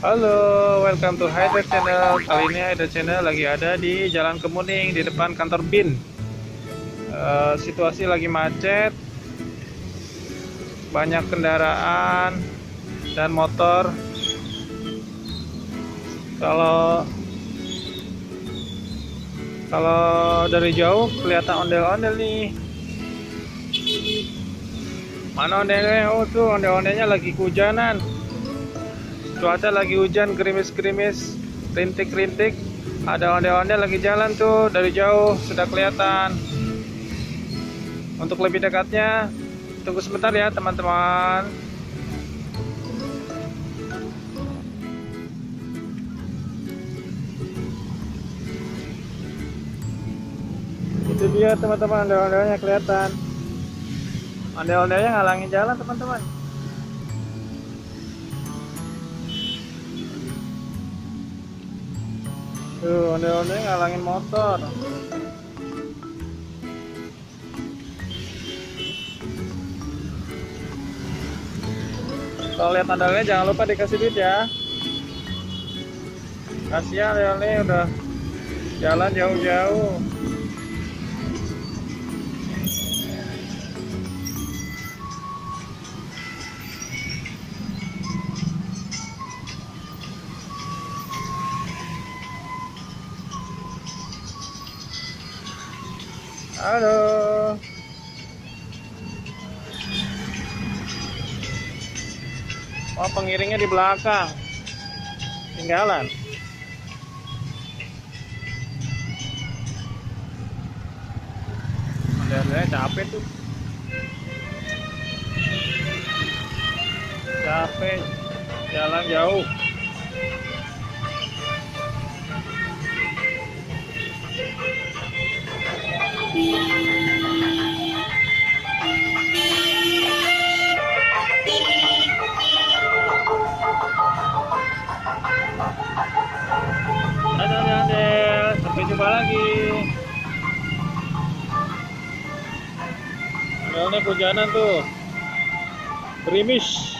Halo, welcome to Hyder Channel. Kali ini Hyder Channel lagi ada di Jalan Kemuning di depan kantor BIN. Situasi lagi macet, banyak kendaraan dan motor. Kalau kalau dari jauh kelihatan ondel-ondel nih. Mana ondelnya? Oh tuh ondel-ondelnya lagi kehujanan. Cuaca lagi hujan, gerimis-gerimis, rintik-rintik. Ada ondel-ondel lagi jalan tuh dari jauh, sudah kelihatan. Untuk lebih dekatnya, tunggu sebentar ya teman-teman. Itu dia teman-teman, ondel-ondelnya kelihatan. Ondel-ondelnya ngalangin jalan teman-teman. Tuh, ondel-ondelnya ngalangin motor. Kalau lihat ondel-ondelnya jangan lupa dikasih duit ya. Kasihan ondel-ondelnya udah jalan jauh-jauh. Halo. Oh, pengiringnya di belakang. Tinggalan. Ondel-ondelnya capek tuh. Capek. Jalan jauh. Ondel-ondel, sampai jumpa lagi. Ondel-ondel hujanan tuh. Gerimis.